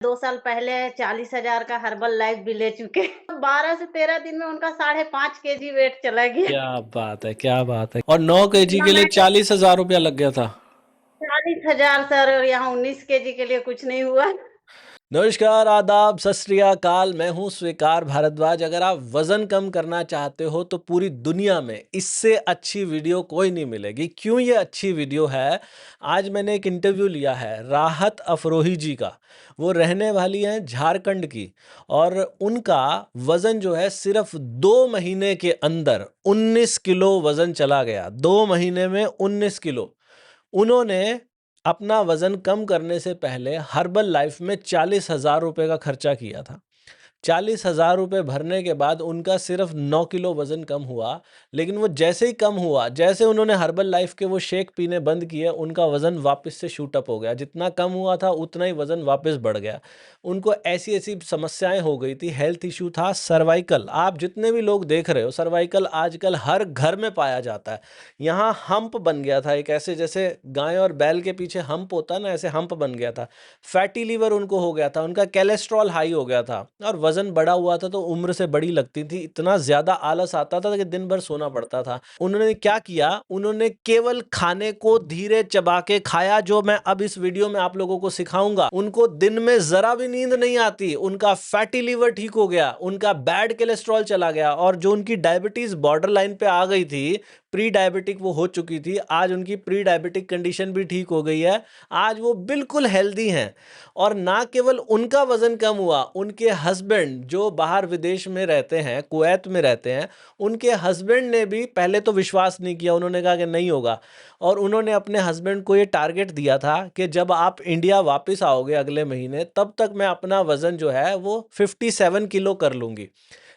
2 साल पहले 40,000 का हर्बल लाइफ भी ले चुके। 12 से 13 दिन में उनका 5.5 kg वेट चला गया। क्या बात है, क्या बात है। और 9 kg इतना के लिए मैं 40,000 रुपया लग गया था। 40,000 सर, और यहाँ 19 kg के लिए कुछ नहीं हुआ। नमस्कार, आदाब, सत श्री अकाल। मैं हूं स्वीकार भारद्वाज। अगर आप वजन कम करना चाहते हो तो पूरी दुनिया में इससे अच्छी वीडियो कोई नहीं मिलेगी। क्यों ये अच्छी वीडियो है? आज मैंने एक इंटरव्यू लिया है राहत अफरोही जी का। वो रहने वाली हैं झारखंड की, और उनका वजन जो है सिर्फ 2 महीने के अंदर 19 किलो वजन चला गया। 2 महीने में 19 किलो। उन्होंने अपना वजन कम करने से पहले हर्बल लाइफ में 40,000 रुपये का खर्चा किया था। 40,000 रुपये भरने के बाद उनका सिर्फ 9 किलो वजन कम हुआ। लेकिन वो जैसे ही कम हुआ, जैसे उन्होंने हर्बल लाइफ के वो शेक पीने बंद किए, उनका वजन वापस से शूट अप हो गया। जितना कम हुआ था उतना ही वजन वापस बढ़ गया। उनको ऐसी ऐसी समस्याएं हो गई थी, हेल्थ इशू था, सर्वाइकल। आप जितने भी लोग देख रहे हो, सर्वाइकल आजकल हर घर में पाया जाता है। यहाँ हम्प बन गया था एक, ऐसे जैसे गाय और बैल के पीछे हम्प होता है ना, ऐसे हम्प बन गया था। फैटी लीवर उनको हो गया था, उनका कोलेस्ट्रॉल हाई हो गया था, और वजन बढ़ा हुआ था तो उम्र से बड़ी लगती थी। इतना ज्यादा आलस आता था कि दिन भर सोना पड़ता था। उन्होंने क्या किया? उन्होंने केवल खाने को धीरे चबा के खाया, जो मैं अब इस वीडियो में आप लोगों को सिखाऊंगा। उनको दिन में जरा भी नींद नहीं आती, उनका फैटी लीवर ठीक हो गया, उनका बैड कोलेस्ट्रॉल चला गया, और जो उनकी डायबिटीज बॉर्डर लाइन पे आ गई थी, प्री डायबिटिक वो हो चुकी थी, आज उनकी प्री डायबिटिक कंडीशन भी ठीक हो गई है। आज वो बिल्कुल हेल्दी हैं। और ना केवल उनका वजन कम हुआ, उनके हस्बैंड जो बाहर विदेश में रहते हैं, कुवैत में रहते हैं, उनके हस्बैंड ने भी पहले तो विश्वास नहीं किया। उन्होंने कहा कि नहीं होगा, और उन्होंने अपने हस्बैंड को ये टारगेट दिया था कि जब आप इंडिया वापस आओगे अगले महीने, तब तक मैं अपना वजन जो है वो 57 किलो कर लूंगी।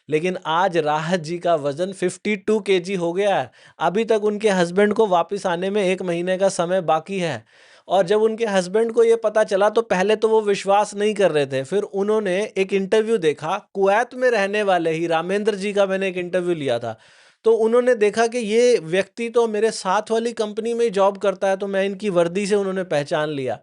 लेकिन आज राहत जी का वजन 52 kg हो गया है। अभी तक उनके हस्बैंड को वापस आने में 1 महीने का समय बाकी है। और जब उनके हस्बैंड को ये पता चला तो पहले तो वो विश्वास नहीं कर रहे थे। फिर उन्होंने एक इंटरव्यू देखा, कुवैत में रहने वाले ही रामेंद्र जी का मैंने एक इंटरव्यू लिया था। तो उन्होंने देखा कि ये व्यक्ति तो मेरे साथ वाली कंपनी में ही जॉब करता है, तो मैं इनकी वर्दी से उन्होंने पहचान लिया।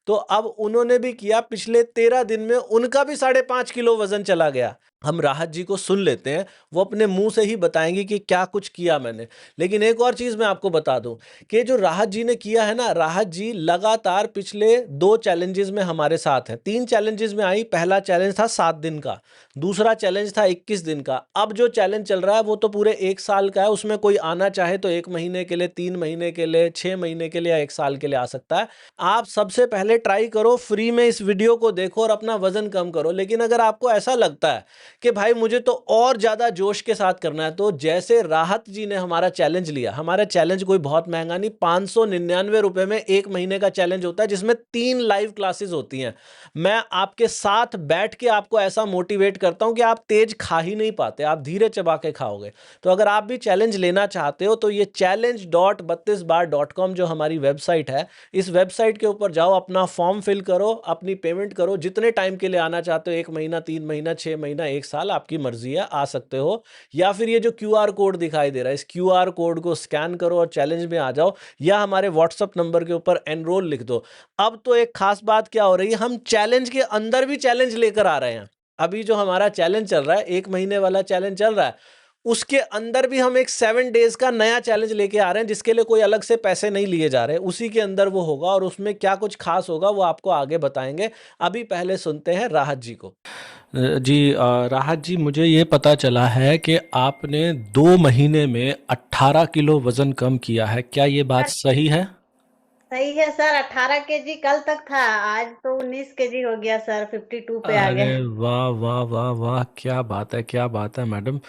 तो अब उन्होंने भी किया, पिछले 13 दिन में उनका भी 5.5 किलो वजन चला गया। हम राहत जी को सुन लेते हैं, वो अपने मुंह से ही बताएंगे कि क्या कुछ किया मैंने। लेकिन एक और चीज मैं आपको बता दूं कि जो राहत जी ने किया है ना, राहत जी लगातार पिछले 2 चैलेंजेस में हमारे साथ हैं। 3 चैलेंजेस में आई। पहला चैलेंज था 7 दिन का, दूसरा चैलेंज था 21 दिन का, अब जो चैलेंज चल रहा है वो तो पूरे 1 साल का है। उसमें कोई आना चाहे तो 1 महीने के लिए, 3 महीने के लिए, 6 महीने के लिए या 1 साल के लिए आ सकता है। आप सबसे पहले ट्राई करो, फ्री में इस वीडियो को देखो और अपना वजन कम करो। लेकिन अगर आपको ऐसा लगता है कि भाई मुझे तो और ज्यादा जोश के साथ करना है, तो जैसे राहत जी ने हमारा चैलेंज लिया, हमारा चैलेंज कोई बहुत महंगा नहीं, 599 रुपए में 1 महीने का चैलेंज होता है, जिसमें 3 लाइव क्लासेस होती हैं। मैं आपके साथ बैठ के आपको ऐसा मोटिवेट करता हूं कि आप तेज खा ही नहीं पाते, आप धीरे चबा के खाओगे। तो अगर आप भी चैलेंज लेना चाहते हो तो ये challenge.32bar.com जो हमारी वेबसाइट है, इस वेबसाइट के ऊपर जाओ, अपना फॉर्म फिल करो, अपनी पेमेंट करो। जितने टाइम के लिए आना चाहते हो, 1 महीना, 3 महीना, 6 महीना, 1 साल, आपकी मर्जी है, आ सकते हो। या फिर ये जो क्यूआर कोड दिखाई दे रहा है, इस क्यूआर कोड को स्कैन करो और चैलेंज में आ जाओ, या हमारे व्हाट्सएप नंबर के ऊपर एनरोल लिख दो। अब तो एक खास बात क्या हो रही है, हम चैलेंज के अंदर भी चैलेंज लेकर आ रहे हैं। अभी जो हमारा चैलेंज चल रहा है, 1 महीने वाला चैलेंज चल रहा है, उसके अंदर भी हम एक 7 डेज का नया चैलेंज लेके आ रहे हैं, जिसके लिए कोई अलग से पैसे नहीं लिए जा रहे। उसी के अंदर वो होगा, और उसमें क्या कुछ खास होगा वो आपको आगे बताएंगे। अभी पहले सुनते हैं राहत जी को। जी, राहत जी, मुझे ये पता चला है कि आपने 2 महीने में 18 किलो वजन कम किया है। क्या ये बात सर सही है? सही है सर, 18 kg कल तक था, आज तो 19 kg हो गया सर, 52 पे आ अरे गए। वाह वाह वाह वाह, क्या बात है, क्या बात है मैडम।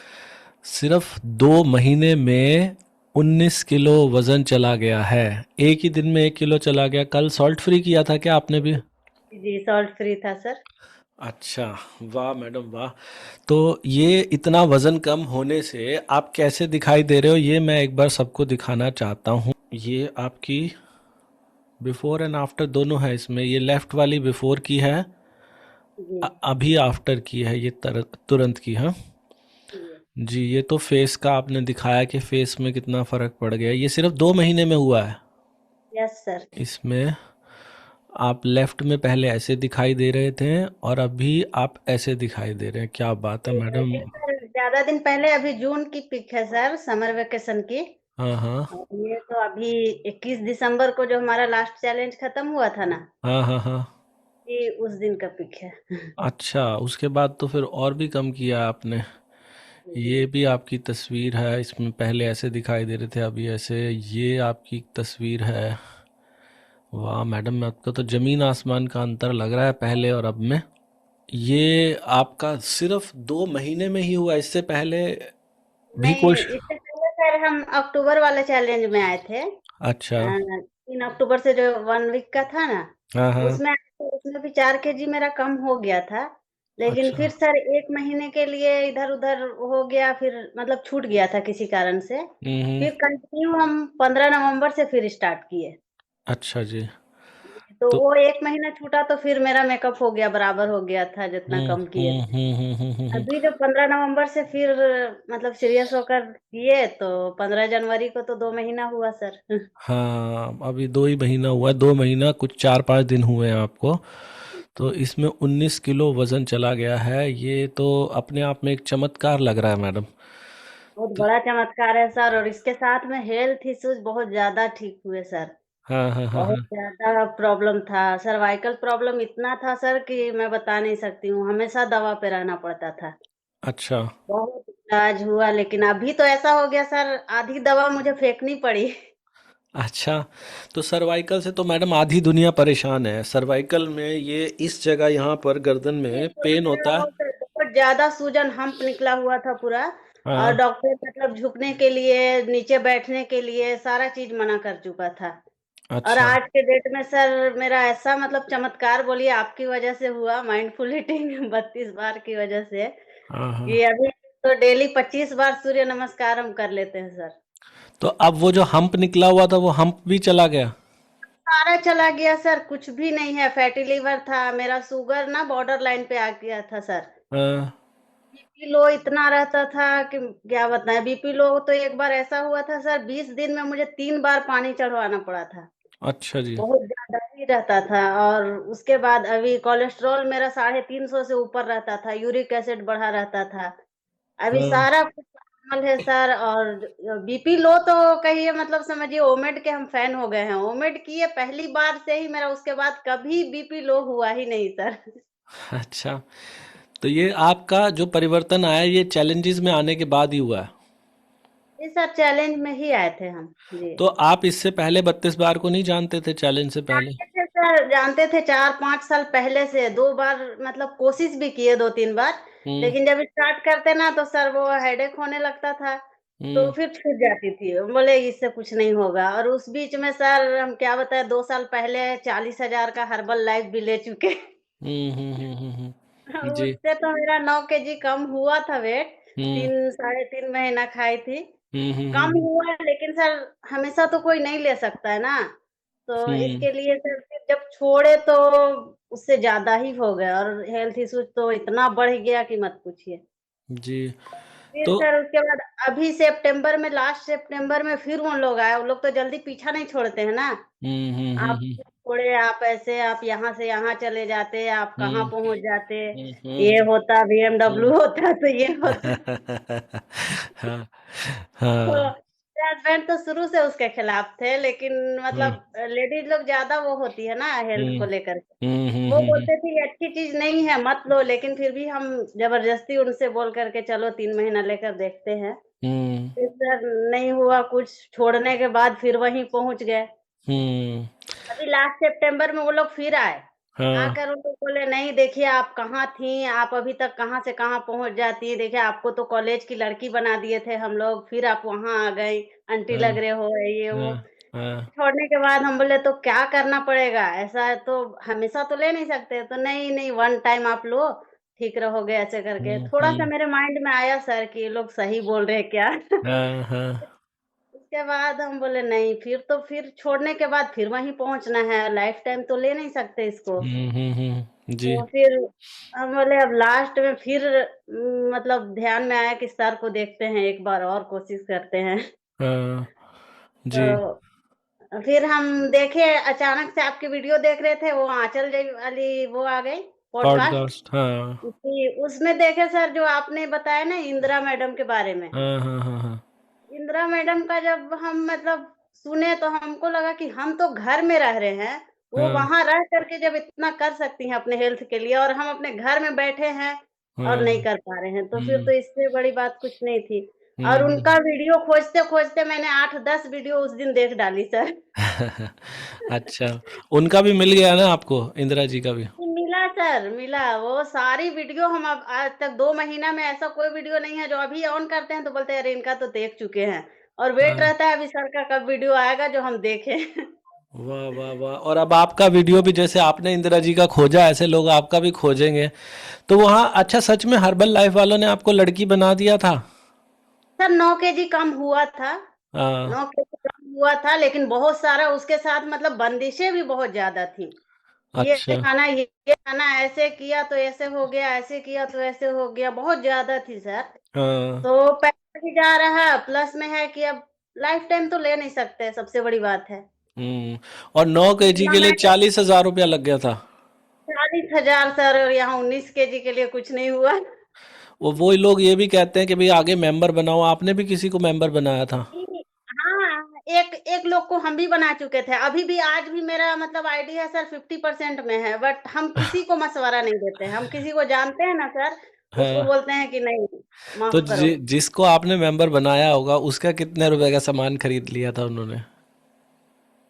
सिर्फ 2 महीने में 19 किलो वजन चला गया है। एक ही दिन में 1 किलो चला गया। कल सॉल्ट फ्री किया था क्या आपने भी? जी, सॉल्ट फ्री था सर। अच्छा, वाह मैडम वाह। तो ये इतना वजन कम होने से आप कैसे दिखाई दे रहे हो, ये मैं एक बार सबको दिखाना चाहता हूँ। ये आपकी बिफोर एंड आफ्टर दोनों है इसमें। ये लेफ्ट वाली बिफोर की है, जी अभी आफ्टर की है, ये तुरंत की। हाँ जी। जी, ये तो फेस का आपने दिखाया कि फेस में कितना फ़र्क पड़ गया। ये सिर्फ 2 महीने में हुआ है यस सर। इसमें। आप लेफ्ट में पहले ऐसे दिखाई दे रहे थे और अभी आप ऐसे दिखाई दे रहे हैं। क्या बात है मैडम। ये सर ज्यादा दिन पहले, अभी जून की पिक है सर, समर वेकेशन की। हाँ हाँ और ये तो अभी 21 दिसंबर को जो हमारा लास्ट चैलेंज खत्म हुआ था ना, हाँ हाँ हाँ। ये उस दिन का पिक है। अच्छा, उसके बाद तो फिर और भी कम किया आपने। ये भी आपकी तस्वीर है, इसमें पहले ऐसे दिखाई दे रहे थे अभी ऐसे। ये आपकी तस्वीर है। वाह मैडम, आपका तो जमीन आसमान का अंतर लग रहा है पहले और अब में। ये आपका सिर्फ 2 महीने में ही हुआ, इससे पहले भी नहीं, कुछ? इससे पहले सर हम अक्टूबर वाले चैलेंज में आए थे। अच्छा। 3 अक्टूबर से जो 1 वीक का था ना, हाँ हाँ। उसमें उसमें भी 4 केजी मेरा कम हो गया था। लेकिन अच्छा। फिर सर 1 महीने के लिए इधर उधर हो गया, फिर मतलब छूट गया था किसी कारण से। हम्म। फिर कंटिन्यू हम 15 नवंबर से फिर स्टार्ट किए। अच्छा जी। तो तो वो 1 महीना छूटा तो फिर मेरा मेकअप हो गया, बराबर हो गया था जितना कम किए थे। हम्म। अभी जो 15 नवंबर से फिर मतलब सीरियस होकर किए, तो 15 जनवरी को तो 2 महीना हुआ सर। हाँ, अभी 2 ही महीना हुआ है, 2 महीना कुछ 4-5 दिन हुए हैं आपको। तो इसमें 19 किलो वजन चला गया है, ये तो अपने आप में एक चमत्कार लग रहा है मैडम। बहुत तो बड़ा चमत्कार है सर, और इसके साथ में हेल्थ इश्यूज बहुत ज्यादा ठीक हुए सर। हाँ हाँ हाँ बहुत हाँ। ज्यादा प्रॉब्लम था, सर्वाइकल प्रॉब्लम इतना था सर कि मैं बता नहीं सकती हूँ, हमेशा दवा पे रहना पड़ता था। अच्छा। बहुत इलाज हुआ, लेकिन अभी तो ऐसा हो गया सर, आधी दवा मुझे फेंकनी पड़ी। अच्छा, तो सर्वाइकल से तो मैडम आधी दुनिया परेशान है। सर्वाइकल में ये इस जगह यहाँ पर गर्दन ये में तो पेन मेरा होता है। बहुत ज्यादा सूजन हम्प निकला हुआ था पूरा। और हाँ। डॉक्टर मतलब झुकने के लिए, नीचे बैठने के लिए सारा चीज मना कर चुका था। और अच्छा। आज के डेट में सर मेरा ऐसा मतलब चमत्कार बोलिए आपकी वजह से हुआ, माइंडफुल ईटिंग 32 बार की वजह से, हाँ हाँ। कि अभी तो डेली 25 बार सूर्य नमस्कार हम कर लेते हैं सर। तो अब वो जो हम्प निकला हुआ था वो हम्प भी चला गया? सारा चला गया सर, कुछ भी नहीं है। फैटी लिवर था मेरा, शुगर ना बॉर्डर लाइन पे आ गया था सर। हाँ। बीपी लो इतना रहता था कि क्या बताएं। बीपी लो तो एक बार ऐसा हुआ था सर, 20 दिन में मुझे 3 बार पानी चढ़वाना पड़ा था। अच्छा जी। बहुत ज्यादा ही रहता था। और उसके बाद अभी कोलेस्ट्रॉल मेरा 350 से ऊपर रहता था, यूरिक एसिड बढ़ा रहता था। अभी हाँ। सारा कुछ नॉर्मल है सर। और बीपी लो तो कहिए, मतलब समझिए ओमेड के हम फैन हो गए हैं। ओमेड किए पहली बार से ही मेरा, उसके बाद कभी बीपी लो हुआ ही नहीं सर। अच्छा, तो ये आपका जो परिवर्तन आया ये चैलेंजेस में आने के बाद ही हुआ है? ये सर चैलेंज में ही आए थे हम जी। तो आप इससे पहले 32 बार को नहीं जानते थे, चैलेंज से पहले? जानते थे सर, जानते थे 4-5 साल पहले से। 2 बार मतलब कोशिश भी किए, 2-3 बार। हम्म लेकिन जब स्टार्ट करते ना तो सर वो हेडेक होने लगता था। तो हम्म फिर छूट जाती थी, बोले इससे कुछ नहीं होगा। और उस बीच में सर हम क्या बताए, 2 साल पहले 40,000 का हर्बल लाइफ भी ले चुके। जी। उससे तो मेरा 9 केजी कम हुआ था वेट। हम्म 3 साढ़े 3 महीना खाई थी, कम हम्म। हुआ। लेकिन सर हमेशा तो कोई नहीं ले सकता है ना। तो हम्म। इसके लिए सर फिर जब छोड़े तो उससे ज्यादा ही हो गया, और हेल्थ इश्यूज तो इतना बढ़ गया कि मत पूछिए। जी। फिर तो सर उसके बाद अभी सितंबर में, लास्ट सितंबर में फिर वो लोग आए। वो लोग तो जल्दी पीछा नहीं छोड़ते हैं ना। आप हम्म। छोड़े, आप ऐसे, आप यहाँ से यहाँ चले जाते, आप कहाँ हम्म पहुंच जाते। ये हम्म होता, हम्म। BMW होता तो ये होता। हाँ तो हाँ। मेरे हस्बैंड तो शुरू से उसके खिलाफ थे, लेकिन हम्म मतलब लेडीज लोग ज्यादा वो होती है ना हेल्थ हम्म को लेकर के। वो हम्म। बोलते थे ये अच्छी चीज नहीं है, मत लो। लेकिन फिर भी हम जबरदस्ती उनसे बोल करके चलो 3 महीना लेकर देखते हैं। हम्म फिर सर नहीं हुआ कुछ, छोड़ने के बाद फिर वहीं पहुंच गए। हम्म। अभी लास्ट सितंबर में वो लोग फिर आए। हाँ। आकर वो लोग बोले नहीं, देखिए आप कहाँ थी, आप अभी तक कहाँ से कहाँ पहुंच जाती। देखिए आपको तो कॉलेज की लड़की बना दिए थे हम लोग, फिर आप वहां आ गई, आंटी हाँ लग रहे हो, ये हाँ वो। हाँ। छोड़ने के बाद हम बोले तो क्या करना पड़ेगा, ऐसा है तो हमेशा तो ले नहीं सकते। तो नहीं नहीं, 1 टाइम आप लो, ठीक रहोगे ऐसे करके। थोड़ा सा हम्म। मेरे माइंड में आया सर कि ये लोग सही बोल रहे हैं क्या। हाँ हाँ। उसके बाद हम बोले नहीं, फिर तो फिर छोड़ने के बाद फिर वहीं पहुंचना है, लाइफ टाइम तो ले नहीं सकते इसको। जी। तो फिर हम बोले अब लास्ट में फिर मतलब ध्यान में आया कि सर को देखते हैं, एक बार और कोशिश करते हैं। हाँ। जी। तो फिर हम देखे, अचानक से आपकी वीडियो देख रहे थे, वो आंचल जी वाली वो आ गई पॉडकास्ट। पॉडकास्ट, हाँ। उसमें देखे सर, जो आपने बताया ना इंदिरा मैडम के बारे में। हाँ, हाँ, हाँ, हाँ। इंदिरा मैडम का जब हम मतलब सुने, तो हमको लगा कि हम तो घर में रह रहे हैं, वो हाँ, वहां रह करके जब इतना कर सकती हैं अपने हेल्थ के लिए, और हम अपने घर में बैठे हैं और हाँ। नहीं कर पा रहे हैं, तो फिर हुँ, तो इससे बड़ी बात कुछ नहीं थी। हुँ, और हुँ, उनका हुँ। वीडियो खोजते खोजते मैंने 8-10 वीडियो उस दिन देख डाली सर। अच्छा, उनका भी मिल गया ना आपको, इंदिरा जी का भी? मिला सर, मिला। वो सारी वीडियो हम अब आज तक 2 महीना में ऐसा कोई वीडियो नहीं है जो अभी ऑन करते हैं तो बोलते हैं अरे इनका तो देख चुके हैं, और वेट हाँ। रहता है अभी सर का कब वीडियो आएगा जो हम देखें। वाह, वाह, वाह! और अब आपका वीडियो भी, जैसे आपने इंदिरा जी का खोजा, ऐसे लोग आपका भी खोजेंगे। तो वहाँ अच्छा, सच में हर्बल लाइफ वालों ने आपको लड़की बना दिया था? सर 9 केजी कम हुआ था, हाँ। 9 केजी कम हुआ था, लेकिन बहुत सारा उसके साथ मतलब बंदिशें भी बहुत ज़्यादा थी। अच्छा। ये खाना, ऐसे किया तो ऐसे हो गया, ऐसे किया तो ऐसे हो गया, बहुत ज़्यादा थी सर। हाँ। तो पैसा भी जा रहा, प्लस में है कि अब लाइफ टाइम तो ले नहीं सकते, सबसे बड़ी बात है। हुँ। और 9 केजी इतना के लिए मैं 40,000 रुपया लग गया था। 40,000 सर, और यहाँ 19 केजी के लिए कुछ नहीं हुआ। वो वही लोग ये भी कहते हैं कि भई आगे मेंबर बनाओ, आपने भी किसी को मेंबर बनाया था? हाँ, एक एक लोग को हम भी बना चुके थे। अभी भी आज भी मेरा मतलब आईडी है सर 50% में है, बट हम किसी को मशवरा नहीं देते हैं। हम किसी को जानते हैं ना सर, उसको हाँ। बोलते हैं कि नहीं, तो माफ करो। जिसको आपने मेंबर बनाया होगा, उसका कितने रुपए का सामान खरीद लिया था उन्होंने?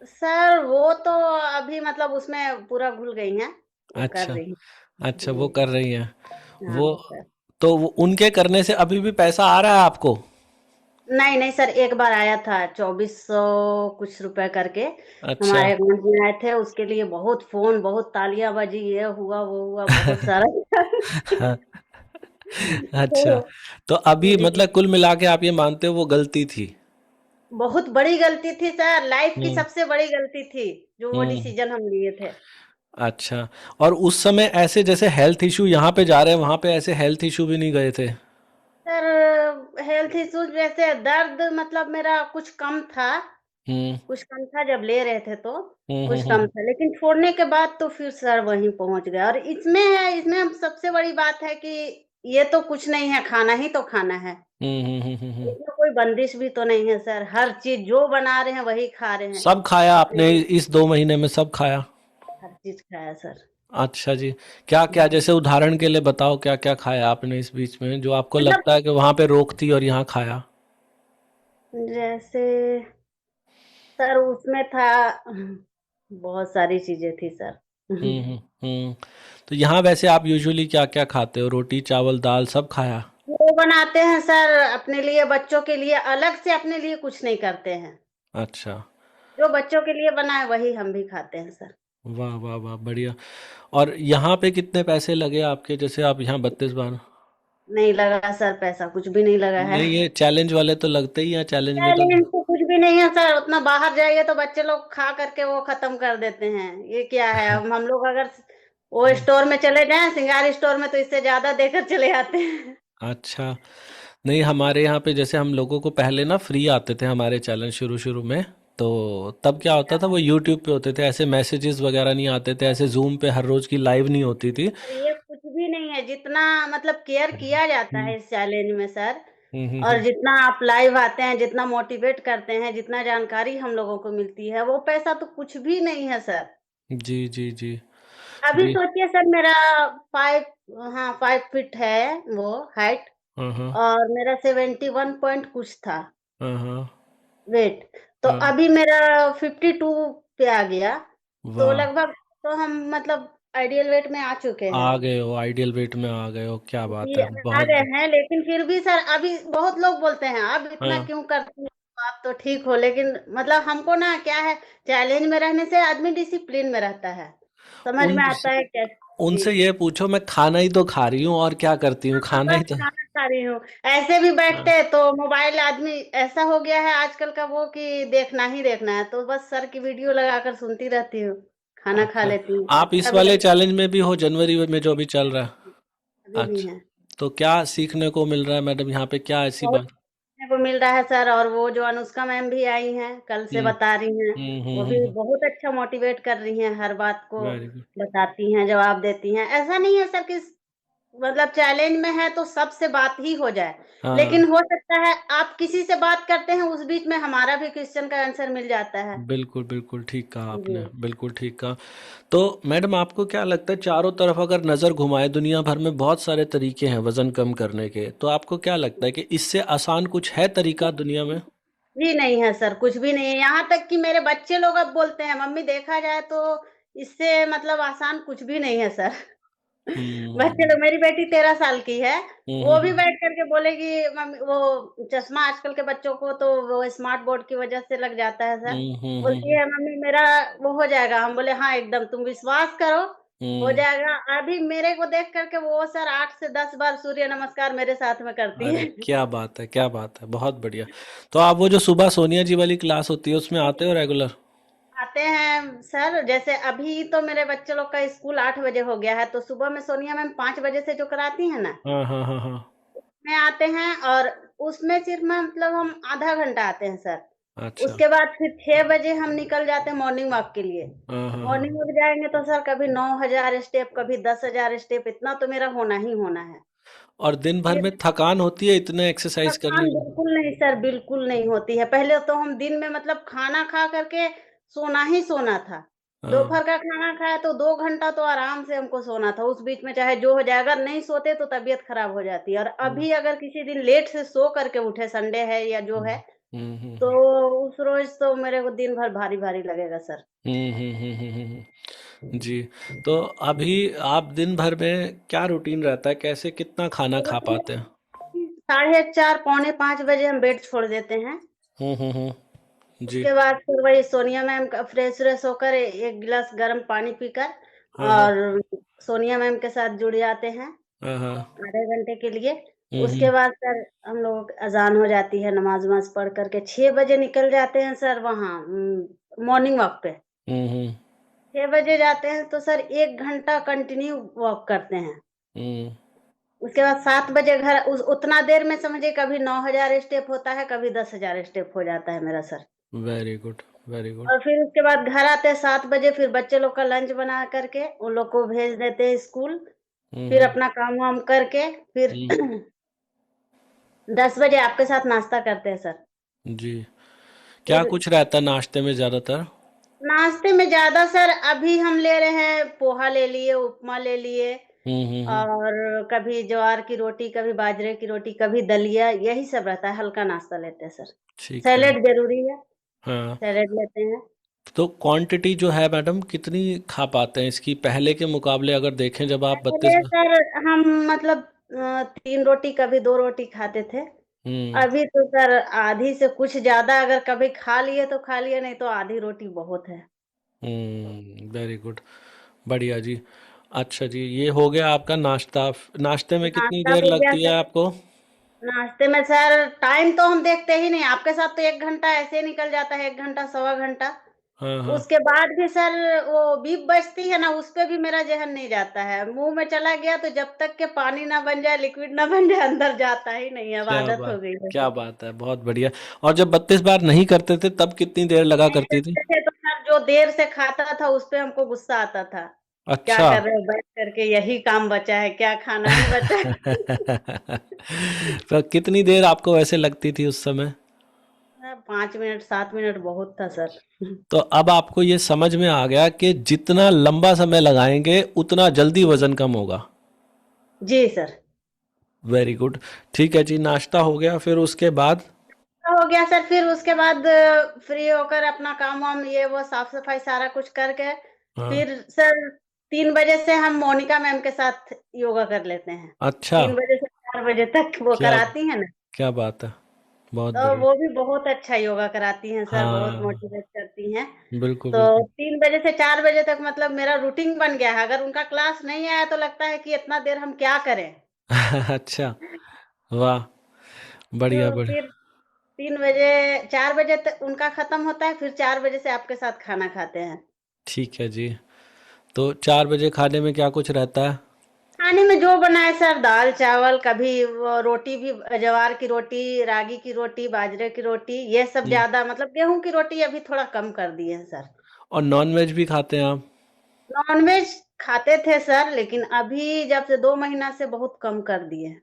सर वो तो अभी मतलब उसमें पूरा घुल गई हैं, वो कर अच्छा। रही हैं। अच्छा, वो जी, कर रही हैं। हाँ वो सर। तो वो उनके करने से अभी भी पैसा आ रहा है आपको? नहीं, नहीं सर, एक बार आया था 2400 कुछ रुपए करके, अच्छा। हमारे अकाउंट में आए थे। उसके लिए बहुत फ़ोन, बहुत तालियाँ बजी, ये हुआ, वो हुआ, बहुत सारा। हाँ। अच्छा। तो तो अभी जी, मतलब कुल मिला के आप ये मानते हो वो गलती थी? बहुत बड़ी गलती थी सर, लाइफ की हुँ, सबसे बड़ी गलती थी, जो वो हुँ। डिसीज़न हम लिए थे। अच्छा। और उस समय ऐसे जैसे हेल्थ इश्यू यहाँ पे जा रहे हैं, वहाँ पे ऐसे हेल्थ इश्यू भी नहीं गए थे? सर हेल्थ इश्यूज़ जैसे दर्द मतलब मेरा कुछ कम था, हुँ। कुछ कम था जब ले रहे थे तो, हुँ, हुँ, कुछ हुँ, कम हुँ। था, लेकिन छोड़ने के बाद तो फिर सर वहीं पहुँच गया। और इसमें है, इसमें हम सबसे बड़ी बात है कि ये तो कुछ नहीं है, खाना ही तो खाना है। हुँ, हुँ, हुँ, हुँ, हुँ। इसमें कोई बंदिश भी तो नहीं है सर, हर चीज़ जो बना रहे हैं वही खा रहे हैं। सब खाया अपने आपने इस 2 महीने में, सब खाया? हर चीज़ खाया सर। अच्छा जी। क्या-क्या, जी। जैसे उदाहरण के लिए बताओ, क्या-क्या खाया आपने इस बीच में जो आपको मतलब लगता है कि वहाँ पे रोक थी और यहाँ खाया? जैसे सर उसमें था, बहुत सारी चीज़ें थी सर। हुँ, हुँ, हुँ। तो यहाँ वैसे आप यूजुअली क्या-क्या खाते हो? रोटी, चावल, दाल सब खाया? वो बनाते हैं सर अपने लिए, बच्चों के लिए, अलग से अपने लिए कुछ नहीं करते हैं। अच्छा। जो बच्चों के लिए बना है वही हम भी खाते हैं सर। वाह, वाह, वाह! बढ़िया। और यहाँ पे कितने पैसे लगे आपके, जैसे आप यहाँ 32 बार? नहीं लगा सर, पैसा कुछ भी नहीं लगा है। नहीं, ये चैलेंज वाले तो लगते ही हैं, चैलेंज में तो। टैलेंट तो कुछ भी नहीं है सर, उतना बाहर जाइए तो बच्चे लोग खा करके वो खत्म कर देते हैं। ये क्या है, अब हम लोग अगर वो स्टोर में चले जाएँ, श्रृंगार स्टोर में, तो इससे ज़्यादा देकर चले आते हैं। अच्छा। नहीं, हमारे यहाँ पे जैसे हम लोगों को पहले ना फ्री आते थे हमारे चैनल शुरू-शुरू में, तो तब क्या होता था, वो यूट्यूब पे होते थे, ऐसे मैसेजेस वगैरह नहीं आते थे, ऐसे ज़ूम पे हर रोज़ की लाइव नहीं होती थी। और ये कुछ भी नहीं है, जितना मतलब केयर किया जाता हुँ, है इस चैलेंज में सर, हुँ, हुँ, और हुँ। जितना आप लाइव आते हैं, जितना मोटिवेट करते हैं, जितना जानकारी हम लोगों को मिलती है, वो पैसा तो कुछ भी नहीं है सर। जी, जी, जी। अभी जी। सोचिए सर, मेरा 5, हाँ 5 फीट है वो हाइट, हाँ, हाँ। और मेरा 71 पॉइंट कुछ था हाँ, हाँ। वेट, तो हाँ। अभी मेरा 52 पे आ गया, तो वाह! लगभग तो हम मतलब आइडियल वेट में आ चुके हैं। आ गए हो, आइडियल वेट में आ गए हो, क्या बात जी, है, आ बहुत गए हैं, लेकिन फिर भी सर अभी बहुत लोग बोलते हैं, "आप इतना हाँ। क्यों करती हो? आप तो ठीक हो।" लेकिन मतलब हमको ना क्या है, चैलेंज में रहने से आदमी डिसिप्लिन में रहता है। समझ में उनस आता है कैसे। उनसे जी। ये पूछो, मैं खाना ही तो खा रही हूँ और क्या करती हूँ, हाँ, खाना ही बस तो। खाना खा रही हूँ। ऐसे भी हाँ। बैठते तो मोबाइल, आदमी ऐसा हो गया है आजकल का वो कि देखना ही देखना है, तो बस सर की वीडियो लगाकर सुनती रहती हूँ, खाना खा अच्छा, लेती हूँ। आप अच्छा इस भी वाले लगता चैलेंज में भी हो, जनवरी में जो अभी चल रहा है? है, अभी भी अच्छा। हैं। तो क्या सीखने को मिल रहा है मैडम यहाँ पे, क्या ऐसी बहुत बात? को मिल रहा है सर। और वो जो अनुष्का मैम भी आई हैं, कल से हम्म बता रही हैं, वो भी हम्म। बहुत अच्छा मोटिवेट कर रही हैं, हर बात को वेरी गुड। बताती हैं, जवाब देती हैं। ऐसा नहीं है सर कि मतलब चैलेंज में है तो सबसे बात ही हो जाए, हाँ, लेकिन हो सकता है आप किसी से बात करते हैं, उस बीच में हमारा भी क्वेश्चन का आंसर मिल जाता है। बिल्कुल बिल्कुल ठीक कहा जी। आपने, बिल्कुल ठीक कहा। तो मैडम आपको क्या लगता है, चारों तरफ अगर नज़र घुमाए दुनिया भर में बहुत सारे तरीके हैं वज़न कम करने के, तो आपको क्या लगता है कि इससे आसान कुछ है तरीका दुनिया में? जी नहीं है सर, कुछ भी नहीं है। यहाँ तक कि मेरे बच्चे लोग अब बोलते हैं, मम्मी देखा जाए तो इससे मतलब आसान कुछ भी नहीं है सर। बच्चे हम्म लोग, मेरी बेटी 13 साल की है, हम्म वो भी हम्म बैठ करके बोलेगी मम्मी, वो चश्मा आजकल के बच्चों को तो वो स्मार्ट बोर्ड की वजह से लग जाता है सर। बोलती हम्म है मम्मी मेरा वो हो जाएगा। हम बोले हाँ एकदम, तुम विश्वास करो, हो हम्म। जाएगा। अभी मेरे को देख करके वो सर 8 से 10 बार सूर्य नमस्कार मेरे साथ में करती अरे है। क्या बात है, क्या बात है, बहुत बढ़िया। तो आप वो जो सुबह सोनिया जी वाली क्लास होती है उसमें आते हो रेगुलर? आते हैं सर। जैसे अभी तो मेरे बच्चे लोग का स्कूल 8 बजे हो गया है, तो सुबह में सोनिया मैम 5 बजे से जो कराती है ना, हाँ हाँ हाँ हाँ। में आते हैं। और उसमें सिर्फ मतलब हम आधा घंटा आते हैं सर। अच्छा। उसके बाद फिर 6 बजे हम निकल जाते हैं मॉर्निंग वॉक के लिए। हाँ हाँ हाँ। मॉर्निंग वॉक जाएंगे तो सर कभी 9,000 स्टेप, कभी 10,000 स्टेप, इतना तो मेरा होना ही होना है। और दिन भर फिर में थकान होती है इतने एक्सरसाइज थकान करने में? बिल्कुल नहीं सर, बिल्कुल नहीं होती है। पहले तो हम दिन में मतलब खाना खा करके सोना ही सोना था। हाँ। दोपहर का खाना खाया तो 2 घंटा तो आराम से हमको सोना था। उस बीच में चाहे जो हो जाए, अगर नहीं सोते तो तबीयत खराब हो जाती है। और हम्म अभी अगर किसी दिन लेट से सो करके उठे, संडे है या जो हम्म है, तो हम्म उस रोज तो मेरे को दिन भर भारी भारी लगेगा सर। जी। तो अभी आप दिन भर में क्या रूटीन रहता है, कैसे कितना खाना खा पाते हैं? 4:30 पौने 5 बजे हम बेड छोड़ देते हैं। जी। उसके बाद फिर वही सोनिया मैम का फ्रेश व्रेश होकर एक गिलास गर्म पानी पीकर हाँ हाँ और सोनिया मैम के साथ जुड़ जाते हैं हाँ हाँ। आधे घंटे के लिए। उसके हम्म। बाद सर हम लोग अजान हो जाती है, नमाज वमाज पढ़ करके 6 बजे निकल जाते हैं सर वहाँ मॉर्निंग वॉक पे। हम्म। 6 बजे जाते हैं तो सर 1 घंटा कंटिन्यू वॉक करते हैं। हम्म। उसके बाद 7 बजे घर, उतना देर में समझिए कभी 9,000 स्टेप होता है, कभी 10,000 स्टेप हो जाता है मेरा sir. Very good, very good. और फिर उसके बाद घर आते हैं 7 बजे, फिर बच्चे लोग का लंच बना करके उन लोग को भेज देते हैं स्कूल। फिर हम्म अपना काम वाम करके फिर हम्म। 10 बजे आपके साथ नाश्ता करते हैं सर। जी। क्या फिर कुछ रहता है नाश्ते में ज़्यादातर? नाश्ते में ज्यादा सर अभी हम ले रहे हैं, पोहा ले लिए, उपमा ले लिए, हम्म। और कभी ज्वार की रोटी, कभी बाजरे की रोटी, कभी दलिया, यही सब रहता है। हल्का नाश्ता लेते हैं सर। ठीक है। सैलेड जरूरी है, हाँ। सैलेड लेते हैं। तो क्वांटिटी जो है मैडम कितनी खा पाते हैं इसकी, पहले के मुकाबले अगर देखें जब आप पहले 32? सर हम मतलब 3 रोटी कभी 2 रोटी खाते थे। हम्म अभी तो सर आधी से कुछ ज्यादा, अगर कभी खा लिए तो खा लिए, नहीं तो आधी रोटी बहुत है। वेरी गुड, बढ़िया जी। अच्छा जी, ये हो गया आपका नाश्ता। नाश्ते में कितनी नाश्ता देर हो गया लगती है सर। आपको? नाश्ते में सर टाइम तो हम देखते ही नहीं, आपके साथ तो 1 घंटा ऐसे ही निकल जाता है, 1 घंटा सवा घंटा। हाँ हाँ। उसके बाद भी सर वो बीप बजती है ना, उस पे भी मेरा ज़हन नहीं जाता है। मुँह में चला गया तो जब तक के पानी ना बन जाए, लिक्विड ना बन जाए, अंदर जाता ही नहीं है। अब क्या आदत हो बात, गई है क्या सर। बात है, बहुत बढ़िया। और जब 32 बार नहीं करते थे तब कितनी देर लगा नहीं करती थी? करते थे तो सर जो देर से खाता था उस पे हमको गुस्सा आता था। क्या अच्छा। कर रहे हो बैठ करके, यही काम बचा है, क्या खाना ही बचा है। तो कितनी देर आपको वैसे लगती थी उस समय? 5 मिनट 7 मिनट बहुत था सर। तो अब आपको ये समझ में आ गया कि जितना लंबा समय लगाएंगे उतना जल्दी वजन कम होगा। जी सर। Very good. ठीक है जी, नाश्ता हो गया, फिर उसके बाद? हो गया सर। फिर उसके बाद फ्री होकर अपना काम वाम ये वो साफ सफाई सारा कुछ करके हाँ। फिर सर 3 बजे से हम मोनिका मैम के साथ योगा कर लेते हैं। अच्छा। 3 बजे से 4 बजे तक वो क्या, कराती हैं ना। क्या बात है, बहुत तो बढ़िया। वो भी बहुत अच्छा योगा कराती हैं सर, बहुत हाँ, मोटिवेट करती हैं। बिल्कुल तो बिल्कुल। 3 बजे से 4 बजे तक मतलब मेरा रूटीन बन गया है। अगर उनका क्लास नहीं आया तो लगता है कि इतना देर हम क्या करें। अच्छा, वाह, बढ़िया तो बढ़िया। फिर 3 बजे 4 बजे तक उनका खत्म होता है, फिर 4 बजे से आपके साथ खाना खाते हैं। ठीक है जी। तो 4 बजे खाने में क्या कुछ रहता है? खाने में जो बनाए सर, दाल चावल, कभी वो रोटी भी, ज्वार की रोटी, रागी की रोटी, बाजरे की रोटी, ये सब जी। ज्यादा, मतलब गेहूं की रोटी अभी थोड़ा कम कर दिए हैं सर। और नॉन वेज भी खाते हैं आप? नॉनवेज खाते थे सर, लेकिन अभी जब से 2 महीना से बहुत कम कर दिए।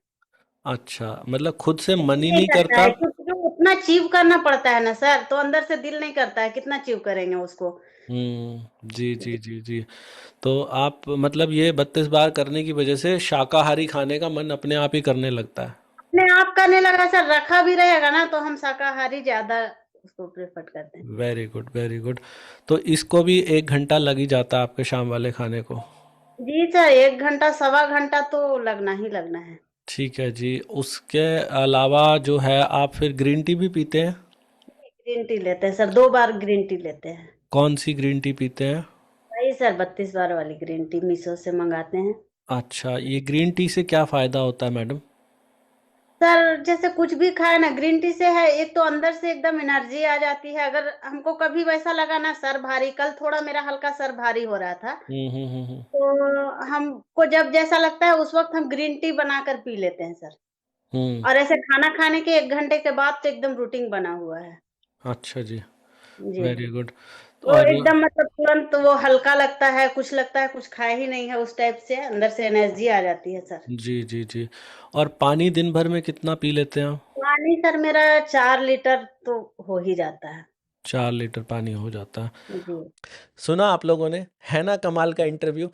अच्छा, मतलब खुद से मन दिल ही नहीं नहीं करता करता? है, क्योंकि उतना चीव करना पड़ता है ना सर, तो अंदर से दिल नहीं करता है, कितना चीव करेंगे उसको। जी जी जी जी। तो आप मतलब ये 32 बार करने की वजह से शाकाहारी खाने का मन अपने आप ही करने लगता है? अपने आप करने लगा सर, रखा भी रहेगा ना तो हम शाकाहारी ज्यादा उसको प्रेफर करते हैं। Very good very good. तो इसको भी 1 घंटा लग ही जाता है आपके शाम वाले खाने को? जी सर, 1 घंटा 1.25 घंटा तो लगना ही लगना है। ठीक है जी। उसके अलावा जो है आप फिर ग्रीन टी भी पीते हैं? ग्रीन टी लेते हैं सर, 2 बार ग्रीन टी लेते हैं। कौन सी ग्रीन टी पीते हैं? वही सर, 32 बार वाली ग्रीन टी मीशो से मंगाते हैं। अच्छा, ये ग्रीन टी से क्या फ़ायदा होता है मैडम? सर जैसे कुछ भी खाए ना, ग्रीन टी से है, एक तो अंदर से एकदम एनर्जी आ जाती है। अगर हमको कभी वैसा लगा ना सर भारी, कल थोड़ा मेरा हल्का सर भारी हो रहा था, हम्म। तो हमको जब जैसा लगता है उस वक्त हम ग्रीन टी बनाकर पी लेते हैं सर। हम्म। और ऐसे खाना खाने के 1 घंटे के बाद तो एकदम रूटीन बना हुआ है। अच्छा जी। जी। Very good. वो और एकदम मतलब तुरंत वो हल्का लगता है कुछ खाया ही नहीं है, उस टाइप से अंदर से एनर्जी आ जाती है सर। जी जी जी। और पानी दिन भर में कितना पी लेते हैं आप? पानी सर मेरा 4 लीटर तो हो ही जाता है। 4 लीटर पानी हो जाता है? जी। सुना आप लोगों ने, है ना कमाल का इंटरव्यू?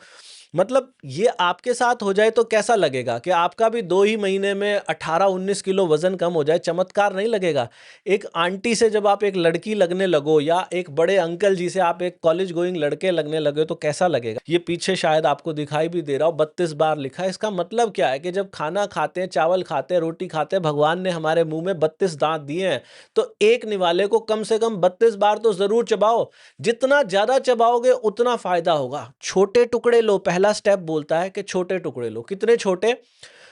मतलब ये आपके साथ हो जाए तो कैसा लगेगा कि आपका भी 2 ही महीने में 18-19 किलो वजन कम हो जाए? चमत्कार नहीं लगेगा? एक आंटी से जब आप एक लड़की लगने लगो या एक बड़े अंकल जी से आप एक कॉलेज गोइंग लड़के लगने लगे तो कैसा लगेगा? ये पीछे शायद आपको दिखाई भी दे रहा हो, 32 बार लिखा है। इसका मतलब क्या है कि जब खाना खाते हैं, चावल खाते हैं, रोटी खाते हैं, भगवान ने हमारे मुंह में 32 दांत दिए हैं, तो एक निवाले को कम से कम 32 बार तो जरूर चबाओ। जितना ज्यादा चबाओगे उतना फायदा होगा। छोटे टुकड़े लो, पहला स्टेप बोलता है कि छोटे टुकड़े लो। कितने छोटे?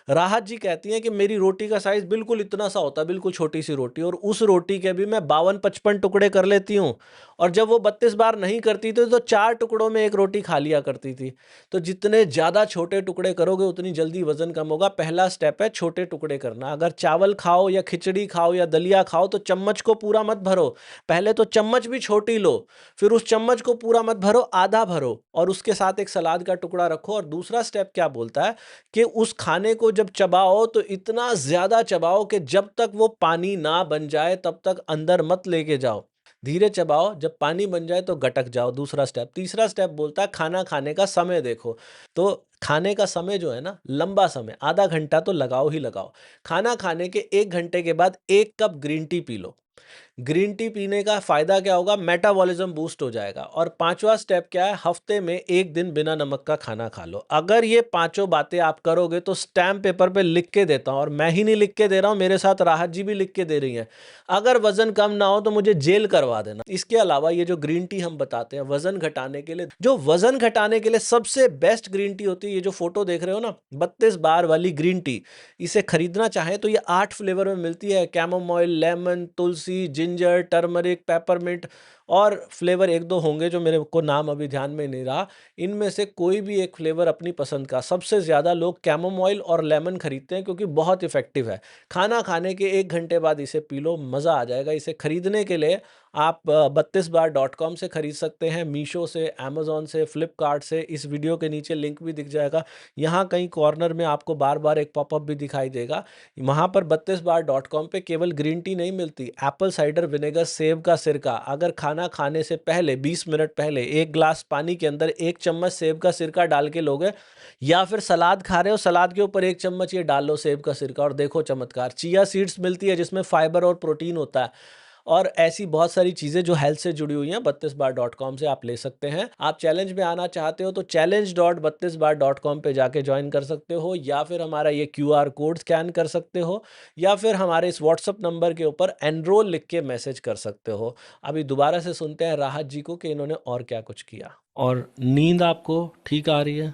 राहत जी कहती हैं कि मेरी रोटी का साइज बिल्कुल इतना सा होता है, बिल्कुल छोटी सी रोटी, और उस रोटी के भी मैं 52-55 टुकड़े कर लेती हूँ। और जब वो 32 बार नहीं करती थी तो 4 टुकड़ों में एक रोटी खा लिया करती थी। तो जितने ज्यादा छोटे टुकड़े करोगे उतनी जल्दी वजन कम होगा। पहला स्टेप है छोटे टुकड़े करना। अगर चावल खाओ या खिचड़ी खाओ या दलिया खाओ तो चम्मच को पूरा मत भरो, पहले तो चम्मच भी छोटी लो, फिर उस चम्मच को पूरा मत भरो, आधा भरो, और उसके साथ एक सलाद का टुकड़ा रखो। और दूसरा स्टेप क्या बोलता है कि उस खाने को जब चबाओ तो इतना ज्यादा चबाओ कि जब तक वो पानी ना बन जाए तब तक अंदर मत लेके जाओ। धीरे चबाओ, जब पानी बन जाए तो गटक जाओ। दूसरा स्टेप। तीसरा स्टेप बोलता है खाना खाने का समय देखो। तो खाने का समय जो है ना, लंबा समय, आधा घंटा तो लगाओ ही लगाओ। खाना खाने के 1 घंटे के बाद 1 cup green tea P low. Green tea पीने का फायदा क्या होगा? मेटाबॉलिज्म बूस्ट हो जाएगा। और पांचवा स्टेप क्या है? हफ्ते में 1 दिन बिना नमक का खाना खा लो। अगर ये पांचों बातें आप करोगे तो स्टैम्प पेपर पे लिख के देता हूं, और मैं ही नहीं लिख के दे रहा हूं, मेरे साथ राहत जी भी लिख के दे रही हैं, अगर वजन कम ना हो तो मुझे जेल करवा देना। इसके अलावा ये जो ग्रीन टी हम बताते हैं वजन घटाने के लिए, जो वजन घटाने के लिए सबसे बेस्ट ग्रीन टी होती है, ये जो फोटो देख रहे हो ना, 32 बार वाली ग्रीन टी, इसे खरीदना चाहें तो ये 8 फ्लेवर में मिलती है। कैमोमाइल, लेमन, तुलसी, जिंजर, टर्मरिक, पेपरमिंट, और फ्लेवर एक दो होंगे जो मेरे को नाम अभी ध्यान में नहीं रहा। इनमें से कोई भी एक फ्लेवर अपनी पसंद का। सबसे ज़्यादा लोग कैमोमाइल और लेमन खरीदते हैं क्योंकि बहुत इफेक्टिव है। खाना खाने के 1 घंटे बाद इसे पी लो, मज़ा आ जाएगा। इसे खरीदने के लिए आप 32bar.com से खरीद सकते हैं, मीशो से, अमेजोन से, फ्लिपकार्ट से। इस वीडियो के नीचे लिंक भी दिख जाएगा। यहाँ कहीं कॉर्नर में आपको बार बार एक पॉपअप भी दिखाई देगा। वहाँ पर 32bar.com पे केवल ग्रीन टी नहीं मिलती, एप्पल साइडर विनेगर, सेब का सिरका। अगर खाना खाने से पहले 20 मिनट पहले 1 ग्लास पानी के अंदर 1 चम्मच सेब का सिरका डाल के लोगे, या फिर सलाद खा रहे हो, सलाद के ऊपर 1 चम्मच ये डाल लो सेब का सिरका, और देखो चमत्कार। चिया सीड्स मिलती है जिसमें फाइबर और प्रोटीन होता है। और ऐसी बहुत सारी चीज़ें जो हेल्थ से जुड़ी हुई हैं 32bar.com से आप ले सकते हैं। आप चैलेंज में आना चाहते हो तो challenge.32bar.com पे जाके ज्वाइन कर सकते हो, या फिर हमारा ये QR कोड स्कैन कर सकते हो, या फिर हमारे इस व्हाट्सअप नंबर के ऊपर एनरोल लिख के मैसेज कर सकते हो। अभी दोबारा से सुनते हैं राहत जी को कि इन्होंने और क्या कुछ किया। और नींद आपको ठीक आ रही है?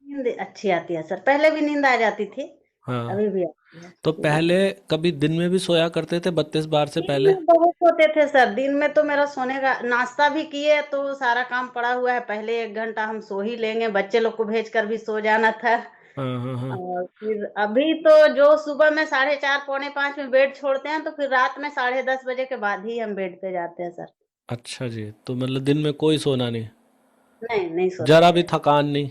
नींद अच्छी आती है सर, पहले भी नींद आ जाती थी, हाँ। अभी भी आती है। तो जी। पहले कभी दिन में भी सोया करते थे 32 बार से दिन पहले? में बहुत सोते थे सर, दिन में तो मेरा सोने का, नाश्ता भी किए तो सारा काम पड़ा हुआ है, पहले 1 घंटा हम सो ही लेंगे, बच्चे लोग को भेज कर भी सो जाना था। हाँ हाँ हाँ। और फिर अभी तो जो सुबह में 4:30 पौने 5 में बेड छोड़ते हैं, तो फिर रात में 10:30 बजे के बाद ही हम बेड पे जाते हैं सर। अच्छा जी, तो मतलब दिन में कोई सोना नहीं, नहीं, नहीं सोते जरा भी हैं। थकान नहीं?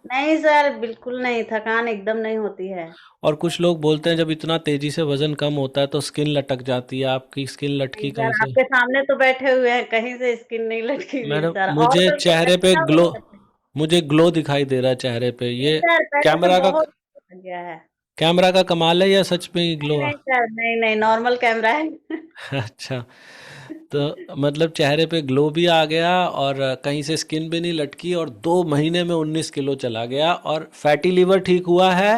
नहीं सर, बिल्कुल नहीं, थकान एकदम नहीं होती है। और कुछ लोग बोलते हैं जब इतना तेजी से वजन कम होता है तो स्किन लटक जाती है, आपकी स्किन नहीं लटकी कहीं सर, से? आपके सामने तो बैठे हुए हैं, कहीं से स्किन नहीं लटकी हुई है मैडम सर, और मुझे कोई चेहरे पे एक्स्ट्रा ग्लो, बोल सकते हैं। मुझे ग्लो दिखाई दे रहा है चेहरे पे, नहीं ये सर, पहले से कैमरा का, बहुत लग गया है। कैमरा का कमाल है या सच में ही नहीं, ग्लो है? नहीं सर, नहीं, नहीं, नॉर्मल कैमरा है। अच्छा, तो मतलब चेहरे पे ग्लो भी आ गया और कहीं से स्किन भी नहीं लटकी और 2 महीने में 19 किलो चला गया और फैटी लीवर ठीक हुआ है।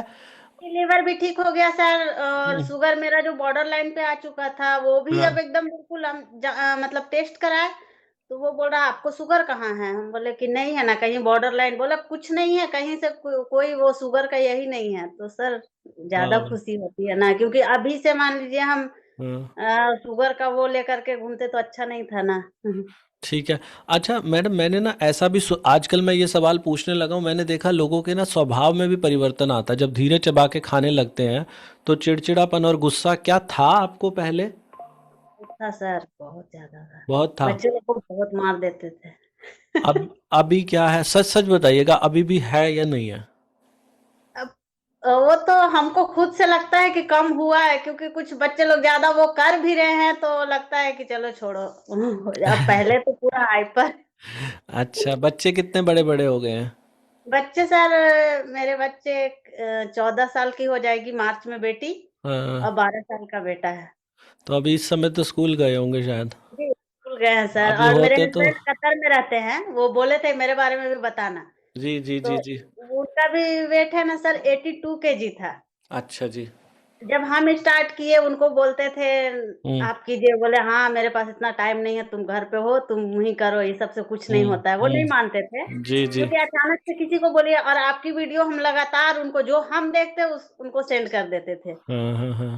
लीवर भी ठीक हो गया सर, और हम्म, शुगर मेरा जो बॉर्डर लाइन पे आ चुका था वो भी अब हाँ एकदम बिल्कुल, हम मतलब टेस्ट कराए, तो वो बोल रहा आपको शुगर कहाँ है, हम बोले कि नहीं है ना कहीं बॉर्डर लाइन, बोला कुछ नहीं है कहीं से, कोई वो शुगर का यही नहीं है, तो सर ज्यादा हाँ खुशी होती है ना, क्योंकि अभी से मान लीजिए हम हाँ। शुगर का वो लेकर के घूमते तो अच्छा नहीं था ना। ठीक है। अच्छा मैडम, मैंने ना ऐसा भी आजकल मैं ये सवाल पूछने लगा हूँ, मैंने देखा लोगों के ना स्वभाव में भी परिवर्तन आता है जब धीरे चबा के खाने लगते हैं, तो चिड़चिड़ापन और गुस्सा क्या था आपको पहले? था सर, बहुत ज्यादा था। बहुत था। बच्चे लोग को बहुत मार देते थे। अब अभी क्या है, सच सच बताइएगा, अभी भी है या नहीं है? अब वो तो हमको खुद से लगता है कि कम हुआ है, क्योंकि कुछ बच्चे लोग ज्यादा वो कर भी रहे हैं, तो लगता है कि चलो छोड़ो। अब पहले तो पूरा हाइपर। अच्छा, बच्चे कितने बड़े बड़े हो गए हैं? बच्चे सर, मेरे बच्चे 14 साल की हो जाएगी मार्च में बेटी, हाँ, और 12 साल का बेटा है। तो अभी इस समय तो स्कूल गए होंगे शायद। जी, स्कूल गए हैं सर, अभी और मेरे होते तो। हस्बैंड कतर में रहते हैं, वो बोले थे मेरे बारे में भी बताना। जी जी तो जी जी। उनका भी वेट है ना सर, 82 kg था। अच्छा जी। जब हम स्टार्ट किए उनको बोलते थे हम्म आप कीजिए, बोले हाँ मेरे पास इतना टाइम नहीं है, तुम घर पे हो, तुम ही करो, ये सबसे कुछ नहीं होता है, वो नहीं मानते थे। जी जी। क्योंकि अचानक से किसी को बोलिए, और आपकी वीडियो हम लगातार उनको जो हम देखते उनको सेंड कर देते थे। हाँ हाँ हाँ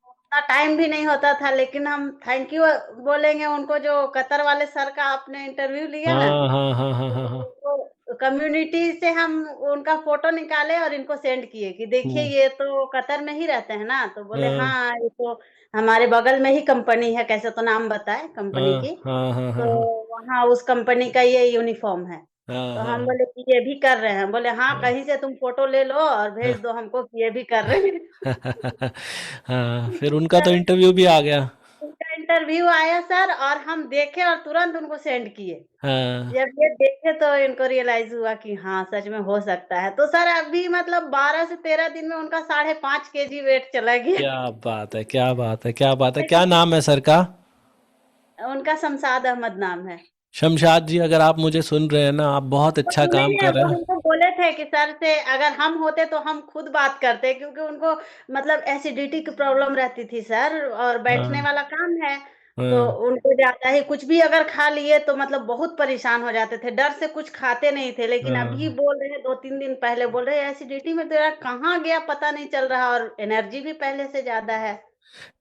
उतना टाइम भी नहीं होता था, लेकिन हम थैंक यू बोलेंगे उनको, जो कतर वाले सर का आपने इंटरव्यू लिया ना, हाँ हाँ हाँ हाँ हाँ हाँ। तो कम्युनिटी से हम उनका फोटो निकाले और इनको सेंड किए कि देखिए हम्म, ये तो कतर में ही रहते हैं ना, तो बोले हाँ हाँ ये तो हमारे बगल में ही कंपनी है, कैसे तो नाम बताए कंपनी हाँ की, हाँ हाँ हाँ तो हाँ वहाँ उस कंपनी का ये यूनिफॉर्म है। हाँ तो हाँ हम बोले कि ये भी कर रहे हैं, बोले हाँ हाँ कहीं से तुम फोटो ले लो और हाँ भेज दो हमको कि ये भी कर रहे हैं। हाँ, फिर उनका तो इंटरव्यू भी आ गया। उनका इंटरव्यू आया सर, और हम देखे और तुरंत उनको सेंड किए। हाँ, जब ये देखे तो इनको रियलाइज हुआ कि हाँ सच में हो सकता है, तो सर अभी मतलब 12 से 13 दिन में उनका 5.5 kg वेट चला गया। क्या बात है, क्या बात है, क्या बात है, क्या नाम है सर का? उनका शमशाद अहमद नाम है। शमशाद जी, अगर आप मुझे सुन रहे हैं ना, आप बहुत वो अच्छा सुने काम हैं, कर वो रहे हैं। हमको बोले थे कि सर से अगर हम होते तो हम खुद बात करते, क्योंकि उनको मतलब एसिडिटी की प्रॉब्लम रहती थी सर, और बैठने हाँ वाला काम है, तो हाँ उनको ज्यादा ही कुछ भी अगर खा लिए तो मतलब बहुत परेशान हो जाते थे, डर से कुछ खाते नहीं थे, लेकिन अभी हाँ। बोल रहे हैं 2-3 दिन पहले बोल रहे हैं एसिडिटी में तो यार कहाँ गया पता नहीं चल रहा, और एनर्जी भी पहले से ज्यादा है।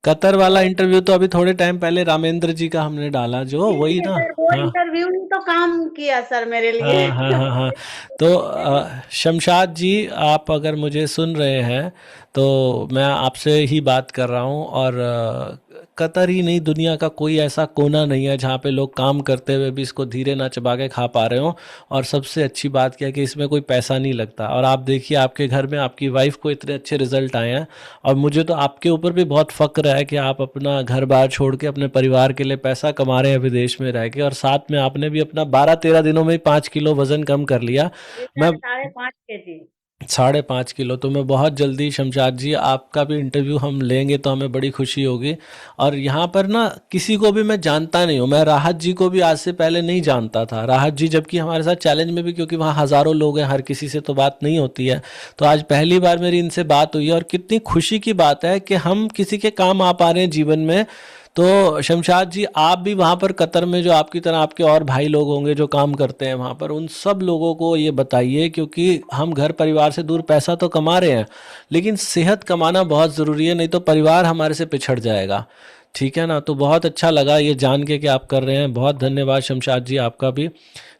कतर वाला तो इंटरव्यू तो अभी थोड़े टाइम पहले रामेंद्र जी का हमने डाला, जो जी, वही जी ना? सर, वो हाँ इंटरव्यू ही तो काम किया सर मेरे लिए। हाँ हाँ हाँ हाँ। तो शमशाद जी, आप अगर मुझे सुन रहे हैं तो मैं आपसे ही बात कर रहा हूँ, और कतर ही नहीं, दुनिया का कोई ऐसा कोना नहीं है जहाँ पे लोग काम करते हुए भी इसको धीरे ना चबा के खा पा रहे हो। और सबसे अच्छी बात क्या है कि इसमें कोई पैसा नहीं लगता, और आप देखिए आपके घर में आपकी वाइफ को इतने अच्छे रिजल्ट आए हैं। और मुझे तो आपके ऊपर भी बहुत फ़क्र है कि आप अपना घर बार छोड़ के अपने परिवार के लिए पैसा कमा रहे हैं विदेश में रह के, और साथ में आपने भी अपना 12-13 दिनों में ही 5 किलो वजन कम कर लिया। जी मैं सर, 5.5 kg। 5.5 किलो, तो मैं बहुत जल्दी शमशाद जी आपका भी इंटरव्यू हम लेंगे तो हमें बड़ी खुशी होगी। और यहाँ पर ना किसी को भी मैं जानता नहीं हूँ, मैं राहत जी को भी आज से पहले नहीं जानता था, राहत जी जबकि हमारे साथ चैलेंज में भी, क्योंकि वहाँ हज़ारों लोग हैं, हर किसी से तो बात नहीं होती है। तो आज पहली बार मेरी इनसे बात हुई है, और कितनी खुशी की बात है कि हम किसी के काम आ पा रहे हैं जीवन में। तो शमशाद जी, आप भी वहाँ पर कतर में जो आपकी तरह आपके और भाई लोग होंगे जो काम करते हैं वहाँ पर, उन सब लोगों को ये बताइए, क्योंकि हम घर परिवार से दूर पैसा तो कमा रहे हैं, लेकिन सेहत कमाना बहुत ज़रूरी है, नहीं तो परिवार हमारे से पिछड़ जाएगा। ठीक है ना? तो बहुत अच्छा लगा ये जान के कि आप कर रहे हैं, बहुत धन्यवाद शमशाद जी आपका भी।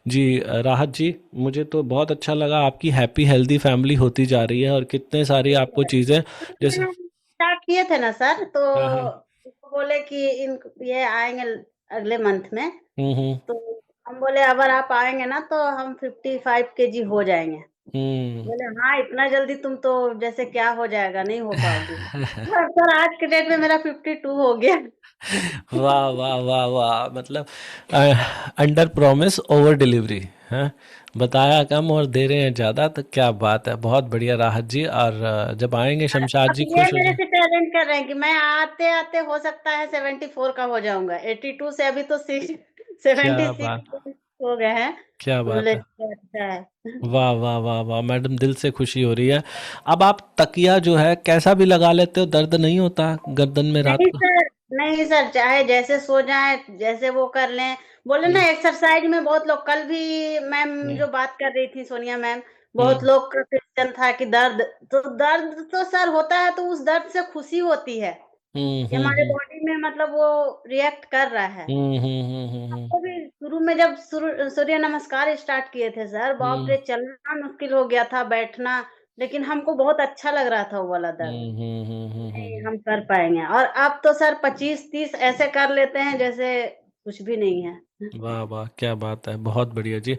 जी राहत जी, मुझे तो बहुत अच्छा लगा, आपकी हैप्पी हेल्दी फैमिली होती जा रही है और कितने सारी आपको चीज़ें जैसे। स्टार्ट किए थे ना सर, तो हाँ हाँ। वो बोले कि इन ये आएंगे अगले मंथ में। हम्म। तो हम बोले अगर आप आएंगे ना तो हम 55 kg हो जाएंगे। हम्म। बोले हाँ इतना जल्दी तुम तो जैसे क्या हो जाएगा, नहीं हो पाओगी। सर आज के डेट में मेरा 52 हो गया। वाह वाह वाह वाह, मतलब अंडर प्रॉमिस ओवर डिलीवरी है। बताया कम और दे रहे हैं ज़्यादा, तो क्या बात है, बहुत बढ़िया राहत जी। और जब आएंगे शमशाद अब जी ये खुश हो मेरे जाए। से टैलेंट कर रहे हैं कि मैं आते आते हो सकता है 74 का हो जाऊंगा। 82 से अभी तो 76 क्या बात, हो गए हैं। क्या बात बोले है। अच्छा है। वाह वाह वाह वाह मैडम, दिल से खुशी हो रही है। अब आप तकिया जो है कैसा भी लगा लेते हो, दर्द नहीं होता गर्दन में रात नहीं को? सर, नहीं सर, चाहे जैसे सो जाए जैसे वो कर लें। बोले ना हम्म एक्सरसाइज में बहुत लोग, कल भी मैम हम्म जो बात कर रही थी सोनिया मैम, बहुत हम्म लोग का क्वेश्चन था कि दर्द तो सर होता है, तो उस दर्द से खुशी होती है हम्म कि हम्म हमारे हम्म बॉडी में मतलब वो रिएक्ट कर रहा है। हमको भी शुरू में जब सूर्य नमस्कार स्टार्ट किए थे सर, बाप हम्म रे चलना मुश्किल हो गया था, बैठना। लेकिन हमको बहुत अच्छा लग रहा था वो वाला दर्द। नहीं हम्म। हम कर पाएंगे, और अब तो सर 25-30 ऐसे कर लेते हैं जैसे कुछ भी नहीं है। वाह वाह, क्या बात है, बहुत बढ़िया जी।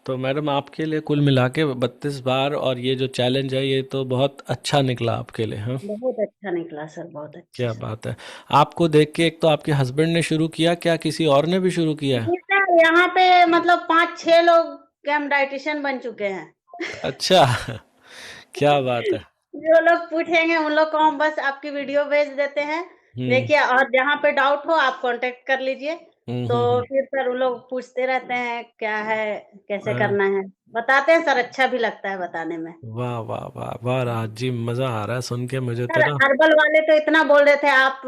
तो मैडम आपके लिए कुल मिला के 32 बार, और ये जो चैलेंज है ये तो बहुत अच्छा निकला आपके लिए, हाँ। बहुत अच्छा निकला सर, बहुत क्या अच्छा। बात है। आपको देख के एक तो आपके हस्बैंड ने शुरू किया, क्या किसी और ने भी शुरू किया है? नहीं सर, यहाँ पे मतलब 5-6 लोग के हम डाइटिशियन बन चुके हैं। अच्छा। क्या बात है। जो लोग पूछेंगे उन लोग को हम बस आपकी वीडियो भेज देते हैं। हम्म देखिए, और जहाँ पे डाउट हो आप कांटेक्ट कर लीजिए। तो हम्म। फिर सर वो लोग पूछते रहते हैं क्या है, कैसे हाँ। करना है। बताते हैं सर, अच्छा भी लगता है बताने में। वाह वाह वाह वाह राज जी, मज़ा आ रहा है सुन के मुझे तो सर ना। हर्बल वाले तो इतना बोल रहे थे, आप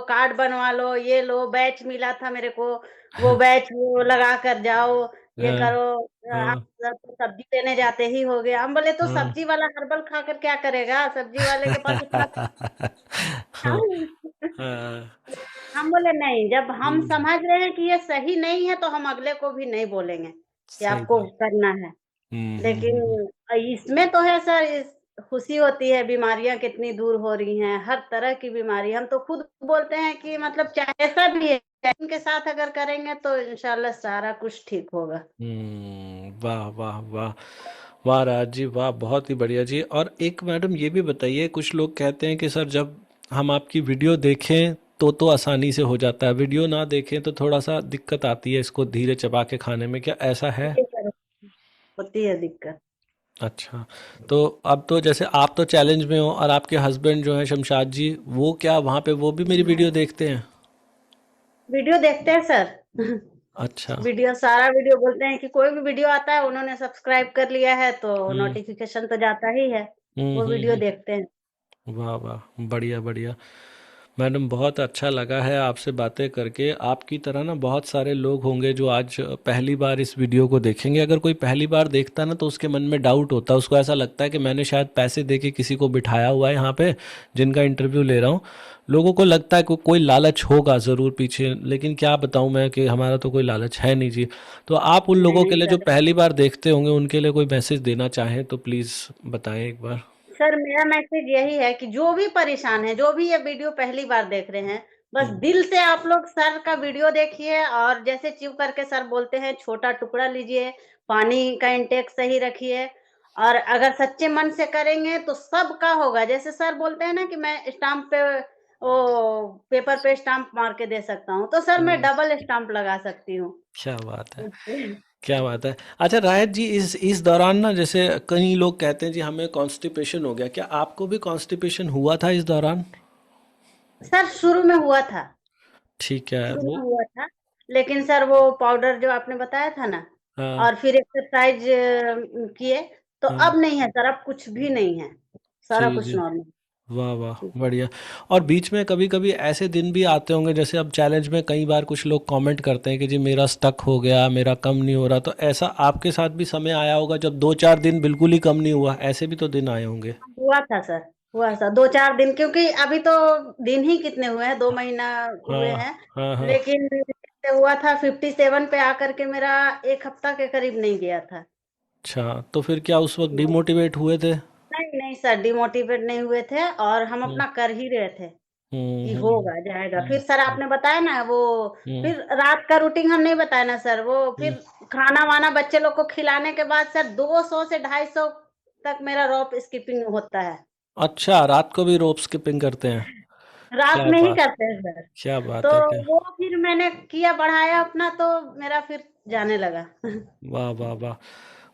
कार्ड बनवा लो, ये लो, बैच मिला था मेरे को, वो बैच वो लगा कर जाओ, ये हाँ करो। आप हाँ तो सब्जी लेने जाते ही होगे। हम बोले तो हाँ। सब्जी वाला हर्बल खाकर क्या करेगा, सब्जी वाले के पास इतना हाँ हाँ। हम बोले नहीं, जब हम हम्म, समझ रहे हैं कि ये सही नहीं है तो हम अगले को भी नहीं बोलेंगे कि सही आपको बात। करना है। लेकिन हम्म। इसमें तो है सर, खुशी होती है, बीमारियां कितनी दूर हो रही हैं, हर तरह की बीमारी। हम तो खुद बोलते हैं कि मतलब चाहे ऐसा भी है, इनके साथ अगर करेंगे तो इंशाल्लाह सारा कुछ ठीक होगा। वाह वाह वाह वाह राज जी वाह, बहुत ही बढ़िया जी। और एक मैडम ये भी बताइए, कुछ लोग कहते हैं कि सर जब हम आपकी वीडियो देखें तो आसानी से हो जाता है, वीडियो ना देखें तो थोड़ा सा दिक्कत आती है इसको धीरे चबा के खाने में, क्या ऐसा है? ये सर होती है दिक्कत। अच्छा। तो अब तो जैसे आप तो चैलेंज में हो, और आपके हस्बैंड जो हैं शमशाद जी, वो क्या वहाँ पे वो भी मेरी वीडियो देखते हैं? वीडियो देखते हैं सर। अच्छा। वीडियो सारा वीडियो बोलते हैं कि कोई भी वीडियो आता है उन्होंने सब्सक्राइब कर लिया है तो हम्म नोटिफिकेशन तो जाता ही है। वो वीडियो हम्म। देखते हैं। वाह वाह, बढ़िया बढ़िया। मैडम बहुत अच्छा लगा है आपसे बातें करके। आपकी तरह ना बहुत सारे लोग होंगे जो आज पहली बार इस वीडियो को देखेंगे। अगर कोई पहली बार देखता है ना तो उसके मन में डाउट होता है, उसको ऐसा लगता है कि मैंने शायद पैसे दे के किसी को बिठाया हुआ है यहाँ पे जिनका इंटरव्यू ले रहा हूँ। लोगों को लगता है कि कोई लालच होगा ज़रूर पीछे, लेकिन क्या बताऊँ मैं कि हमारा तो कोई लालच है नहीं जी। तो आप उन लोगों के नहीं लिए जो सर, पहली बार देखते होंगे उनके लिए कोई मैसेज देना चाहें तो प्लीज़ बताएं एक बार। सर मेरा मैसेज यही है कि जो भी परेशान है, जो भी ये वीडियो पहली बार देख रहे हैं, बस हम्म दिल से आप लोग सर का वीडियो देखिए, और जैसे च्यू करके सर बोलते हैं छोटा टुकड़ा लीजिए, पानी का इंटेक सही रखिए, और अगर सच्चे मन से करेंगे तो सब का होगा। जैसे सर बोलते हैं ना कि मैं स्टाम्प पे वो पेपर पे स्टाम्प मार के दे सकता हूँ, तो सर मैं हम्म। डबल स्टाम्प लगा सकती हूँ। क्या बात है, क्या बात है। अच्छा रायत जी, इस दौरान ना जैसे कई लोग कहते हैं जी हमें कॉन्स्टिपेशन हो गया, क्या आपको भी कॉन्स्टिपेशन हुआ था इस दौरान? सर शुरू में हुआ था, ठीक है शुरू वो। में हुआ था। लेकिन सर वो पाउडर जो आपने बताया था ना, हाँ और फिर एक्सरसाइज किए, तो हाँ। अब नहीं है सर, अब कुछ भी नहीं है, सारा जी कुछ जी। नॉर्मल। वाह वाह, बढ़िया। और बीच में कभी कभी ऐसे दिन भी आते होंगे, जैसे अब चैलेंज में कई बार कुछ लोग कमेंट करते हैं कि जी मेरा स्टक हो गया, मेरा कम नहीं हो रहा, तो ऐसा आपके साथ भी समय आया होगा जब 2-4 दिन बिल्कुल ही कम नहीं हुआ, ऐसे भी तो दिन आए होंगे? हुआ था सर, हुआ सर 2-4 दिन, क्योंकि अभी तो दिन ही कितने हुए हैं, 2 महीना हुए हाँ हैं। हाँ हाँ। लेकिन से हुआ था 57 पे आकर के मेरा 1 हफ्ता के करीब नहीं गया था। अच्छा, तो फिर क्या उस वक़्त डिमोटिवेट हुए थे? नहीं, नहीं सर, डिमोटिवेट नहीं हुए थे और हम हुँ, अपना कर ही रहे थे हुँ, कि हुँ, होगा, जाएगा। हुँ, फिर सर हुँ, आपने बताया ना वो, हुँ, फिर रात का रूटीन हम नहीं बताया ना सर, वो हुँ। फिर खाना-वाना बच्चे लोग को खिलाने के बाद सर 200 से 250 तक मेरा रोप स्किपिंग होता है। अच्छा, रात को भी रोप स्किपिंग करते हैं? रात क्या में ही बात करते हैं सर। क्या तो बात है! क्या वो फिर मैंने किया, बढ़ाया अपना, तो मेरा फिर जाने लगा। वाह, वाह, वाह!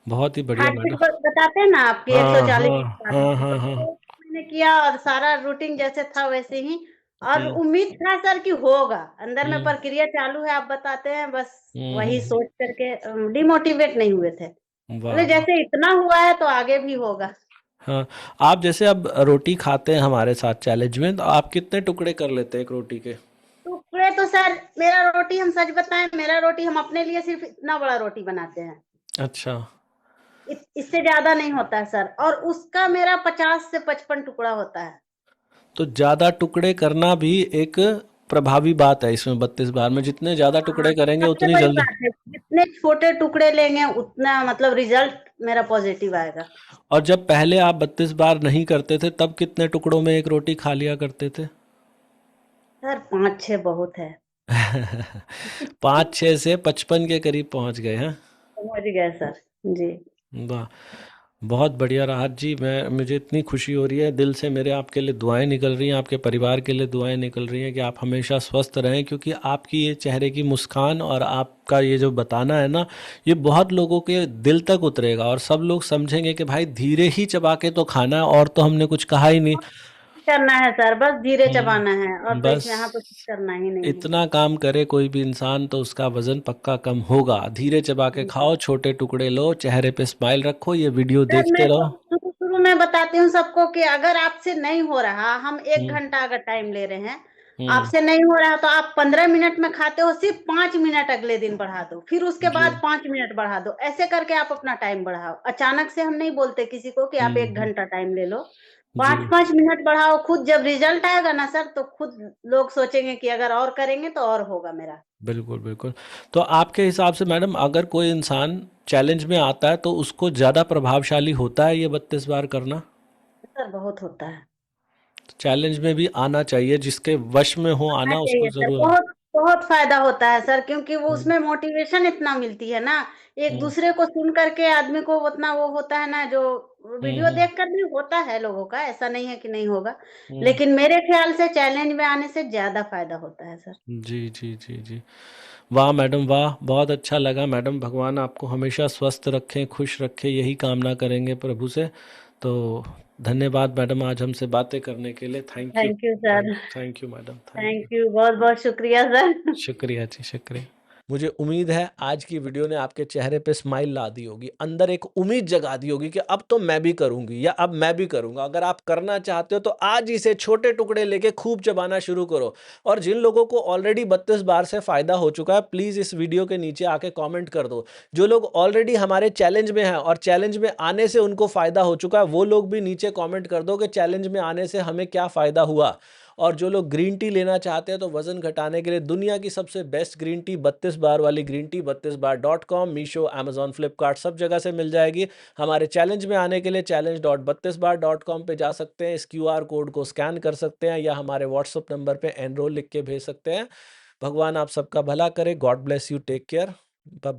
बहुत ही बढ़िया हार्ट बीट मैडम। बताते हैं ना आपकी हाँ, 140 हाँ, के आसपास, हाँ, तो हाँ, हाँ। वो मैंने किया और सारा रूटीन जैसे था वैसे ही, और हुँ, उम्मीद था सर कि होगा, अंदर में हुँ, प्रक्रिया चालू है, आप बताते हैं, बस हुँ, वही हुँ, सोच करके डिमोटिवेट नहीं हुए थे। वाह, बोले वाह! जैसे इतना हुआ है तो आगे भी होगा। हाँ, आप जैसे अब रोटी खाते हैं हमारे साथ चैलेंज में, तो आप कितने टुकड़े कर लेते हैं एक रोटी के? टुकड़े तो सर, मेरा रोटी, हम सच बताएं, मेरा रोटी हम अपने लिए सिर्फ इतना बड़ा रोटी बनाते हैं, अच्छा, इससे ज्यादा नहीं होता है सर, और उसका मेरा 50 से 55 टुकड़ा होता है। तो ज़्यादा टुकड़े करना भी एक प्रभावी बात है इसमें 32 बार में, जितने ज़्यादा हाँ, टुकड़े करेंगे सबसे उतनी बड़ी जल्दी। बात है, जितने छोटे टुकड़े लेंगे उतना मतलब रिजल्ट मेरा पॉजिटिव आएगा। और जब पहले आप 32 बार नहीं करते थे तब कितने टुकड़ों में एक रोटी खा लिया करते थे? सर 5-6 बहुत है। 5-6 से 55 के करीब पहुंच गए हैं। समझ गए सर। जी। वाह! बहुत बढ़िया राहत जी, मैं मुझे इतनी खुशी हो रही है, दिल से मेरे आपके लिए दुआएं निकल रही हैं, आपके परिवार के लिए दुआएं निकल रही हैं कि आप हमेशा स्वस्थ रहें, क्योंकि आपकी ये चेहरे की मुस्कान और आपका ये जो बताना है ना, ये बहुत लोगों के दिल तक उतरेगा और सब लोग समझेंगे कि भाई धीरे ही चबा के तो खाना है, और तो हमने कुछ कहा ही नहीं। करना है सर, बस धीरे चबाना है, और तो बस इसमें यहाँ पे कुछ करना ही नहीं है। इतना काम करे कोई भी इंसान तो उसका वजन पक्का कम होगा। धीरे चबा के जी। खाओ, छोटे टुकड़े लो, चेहरे पे स्माइल रखो, ये वीडियो सर मैं देखते तो रहो। शुरू-शुरू में बताती हूँ सबको कि अगर आपसे नहीं हो रहा, हम 1 हम्म, घंटा अगर टाइम ले रहे हैं, हम्म, आपसे नहीं हो रहा तो आप 15 मिनट में खाते हो, सिर्फ 5 मिनट अगले दिन बढ़ा दो, फिर उसके जी, बाद 5 मिनट बढ़ा दो। ऐसे करके आप अपना टाइम बढ़ाओ। अचानक से हम नहीं बोलते किसी को कि आप 1 हम्म, घंटा टाइम ले लो। जी, 5-5 मिनट बढ़ाओ, खुद जब रिजल्ट आएगा ना सर, तो खुद लोग सोचेंगे कि अगर और करेंगे तो और होगा मेरा। बिल्कुल, बिल्कुल। तो आपके हिसाब से मैडम अगर कोई इंसान चैलेंज में आता है तो उसको ज़्यादा प्रभावशाली होता है ये 32 बार करना? सर बहुत होता है। चैलेंज में भी आना चाहिए, जिसके वश में हो आना आना उसको चाहिए सर, ज़रूर बहुत बहुत फ़ायदा होता है सर, क्योंकि वो हुँ, उसमें मोटिवेशन इतना मिलती है ना, हुँ, एक-दूसरे को सुन कर के आदमी को उतना वो होता है ना, जो हुँ, वीडियो हुँ, देख कर भी होता है लोगों का, ऐसा नहीं है कि नहीं होगा। हुँ। लेकिन मेरे ख़्याल से चैलेंज में आने से ज़्यादा फ़ायदा होता है सर। जी, जी, जी, जी। वाह मैडम वाह! बहुत अच्छा लगा मैडम, भगवान आपको हमेशा स्वस्थ रखें, खुश रखें, यही कामना करेंगे प्रभु से। तो धन्यवाद मैडम आज हमसे बातें करने के लिए। Thank you sir. Thank you madam, thank you. Thank you, बहुत-बहुत शुक्रिया सर। शुक्रिया जी, शुक्रिया। मुझे उम्मीद है आज की वीडियो ने आपके चेहरे पे स्माइल ला दी होगी, अंदर एक उम्मीद जगा दी होगी कि अब तो मैं भी करूँगी या अब मैं भी करूँगा। अगर आप करना चाहते हो तो आज ही से छोटे टुकड़े लेके खूब चबाना शुरू करो। और जिन लोगों को ऑलरेडी 32 बार से फ़ायदा हो चुका है, प्लीज़ इस वीडियो के नीचे आके कमेंट कर दो। जो लोग ऑलरेडी हमारे चैलेंज में हैं और चैलेंज में आने से उनको फ़ायदा हो चुका है, वो लोग भी नीचे कमेंट कर दो कि चैलेंज में आने से हमें क्या फ़ायदा हुआ। और जो लोग ग्रीन टी लेना चाहते हैं तो वज़न घटाने के लिए दुनिया की सबसे बेस्ट ग्रीन टी 32 बार वाली ग्रीन टी 32 बार .com, मीशो, अमेज़न, फ्लिपकार्ट सब जगह से मिल जाएगी। हमारे चैलेंज में आने के लिए challenge.32bar.com पे जा सकते हैं, इस क्यूआर कोड को स्कैन कर सकते हैं या हमारे व्हाट्सएप नंबर पे एनरोल लिख के भेज सकते हैं। भगवान आप सबका भला करे। God bless you, take care. ब